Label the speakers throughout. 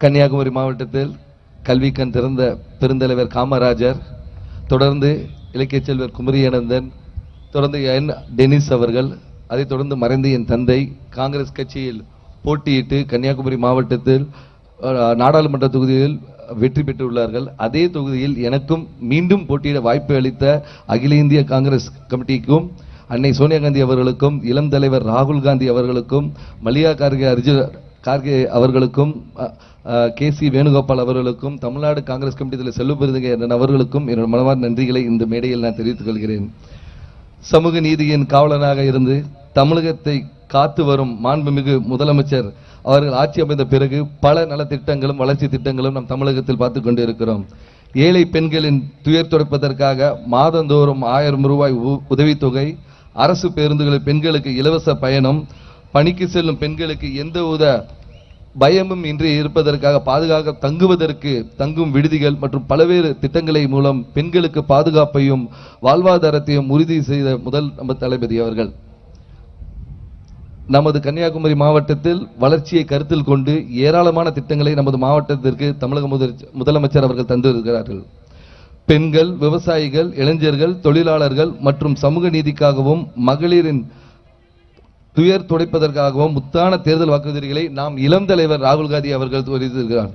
Speaker 1: கன்னியாகுமரி மாவட்டத்தில் கல்வி கண் திறந்த பெருந்தலைவர் காமராஜர், தொடர்ந்து இலக்கிய செல்வர் குமரி அனந்தன், தொடர்ந்து என் டெனிஸ் அவர்கள், அதைத் தொடர்ந்து மறைந்த என் தந்தை காங்கிரஸ் கட்சியில் போட்டியிட்டு கன்னியாகுமரி மாவட்டத்தில் நாடாளுமன்ற தொகுதியில் வெற்றி பெற்றுள்ளார்கள். அதே தொகுதியில் எனக்கும் மீண்டும் போட்டியிட வாய்ப்பு அளித்த அகில இந்திய காங்கிரஸ் கமிட்டிக்கும், அன்னை சோனியா காந்தி அவர்களுக்கும், இளம் தலைவர் ராகுல் காந்தி அவர்களுக்கும், மல்லிகா கார்கே அவர்களுக்கும், KC வேணுகோபால் அவர்களுக்கும், தமிழ்நாடு காங்கிரஸ் கமிட்டி செல்வபெருந்தகை அவர்களுக்கும் என்னோட மனமார்ந்த நன்றிகளை இந்த மேடையில் நான் தெரிவித்துக் கொள்கிறேன். சமூக நீதியின் காவலனாக இருந்து தமிழகத்தை காத்து வரும் மாண்புமிகு முதலமைச்சர் அவர்கள் ஆட்சி அமைந்த பிறகு பல நலத்திட்டங்களும் வளர்ச்சி திட்டங்களும் நம் தமிழகத்தில் பார்த்து கொண்டு இருக்கிறோம். ஏழை பெண்களின் துயர் துடைப்பதற்காக மாதந்தோறும் 1000 ரூபாய் உதவித்தொகை, அரசு பேருந்துகளில் பெண்களுக்கு இலவச பயணம், பணிக்கு செல்லும் பெண்களுக்கு எந்தவித பயமும் இன்றி இருப்பதற்காக பாதுகாக்க தங்குவதற்கு தங்கும் விடுதிகள் மற்றும் பல்வேறு திட்டங்களை மூலம் பெண்களுக்கு பாதுகாப்பையும் வாழ்வாதாரத்தையும் உறுதி செய்த முதல் நம்ம தளபதி அவர்கள். நமது கன்னியாகுமரி மாவட்டத்தில் வளர்ச்சியை கருத்தில் கொண்டு ஏராளமான திட்டங்களை நமது மாவட்டத்திற்கு தமிழக முதலமைச்சர் அவர்கள் தந்திருக்கிறார்கள். பெண்கள், விவசாயிகள், இளைஞர்கள், தொழிலாளர்கள் மற்றும் சமூக நீதிக்காகவும் மகளிரின் துயர் துடைப்பதற்காகவும் முத்தான தேர்தல் வாக்குறுதிகளை நாம் இளம் தலைவர் ராகுல் காந்தி அவர்கள் தெரிவித்திருக்கிறார்.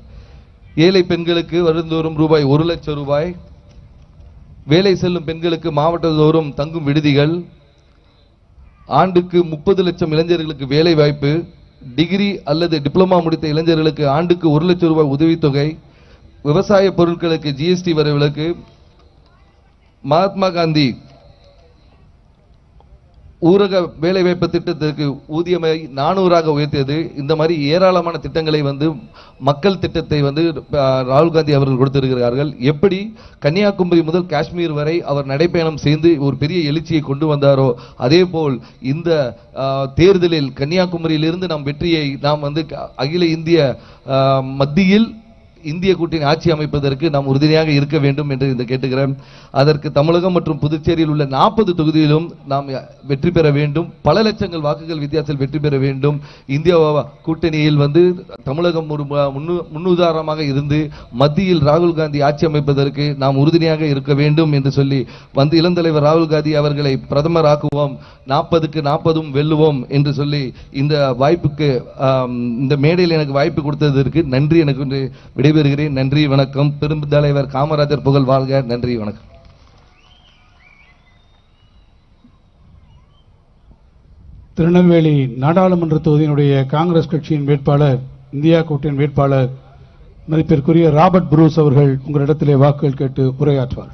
Speaker 1: ஏழை பெண்களுக்கு வருடந்தோறும் ரூபாய் 1 லட்சம் ரூபாய், வேலை செல்லும் பெண்களுக்கு மாவட்டத்தோறும் தங்கும் விடுதிகள், ஆண்டுக்கு 30 லட்சம் இளைஞர்களுக்கு வேலை வாய்ப்பு, டிகிரி அல்லது டிப்ளமா முடித்த இளைஞர்களுக்கு ஆண்டுக்கு 1 லட்சம் ரூபாய் உதவித்தொகை, விவசாய பொருட்களுக்கு GST வரி விலக்கு, மகாத்மா காந்தி ஊரக வேலைவாய்ப்பு திட்டத்திற்கு ஊதியமை 400 உயர்த்தியது. இந்த மாதிரி ஏராளமான திட்டங்களை மக்கள் திட்டத்தை ராகுல் காந்தி அவர்கள் கொடுத்திருக்கிறார்கள். எப்படி கன்னியாகுமரி முதல் காஷ்மீர் வரை அவர் நடைபயணம் செய்து ஒரு பெரிய எழுச்சியை கொண்டு வந்தாரோ, அதே போல் இந்த தேர்தலில் கன்னியாகுமரியிலிருந்து நாம் வெற்றியை நாம் அகில இந்திய மத்தியில் இந்திய கூட்டணி ஆட்சி அமைப்பதற்கு நாம் உறுதியாக இருக்க வேண்டும் என்று கேட்டுக்கிறேன். அதற்கு தமிழகம் மற்றும் புதுச்சேரியில் உள்ள 40 தொகுதியிலும் நாம் வெற்றி பெற வேண்டும். பல லட்சங்கள் வாக்குகள் வித்தியாசத்தில் வெற்றி பெற வேண்டும். இந்திய கூட்டணியில் தமிழகம் ஒரு முன்னுதாரணமாக இருந்து மத்தியில் ராகுல் காந்தி ஆட்சி அமைப்பதற்கு நாம் உறுதியாக இருக்க வேண்டும் என்று சொல்லி இளந்தலைவர் ராகுல் காந்தி அவர்களை பிரதமர் ஆக்குவோம், 40க்கு 40 வெல்லுவோம் என்று சொல்லி இந்த வாய்ப்புக்கு இந்த மேடையில் எனக்கு வாய்ப்பு கொடுத்ததற்கு நன்றி. எனக்கு விடைபெறுகிறேன். நன்றி, வணக்கம். பெருந்தலைவர் காமராஜர் புகழ் வாழ்க. நன்றி, வணக்கம்.
Speaker 2: திருநெல்வேலி நாடாளுமன்ற தொகுதியினுடைய காங்கிரஸ் கட்சியின் வேட்பாளர், இந்தியா கூட்டணி வேட்பாளர் மதிப்பிற்குரிய ராபர்ட் புரூஸ் அவர்கள் உங்களிடத்திலே வாக்குகள் கேட்டு உரையாற்றுவார்.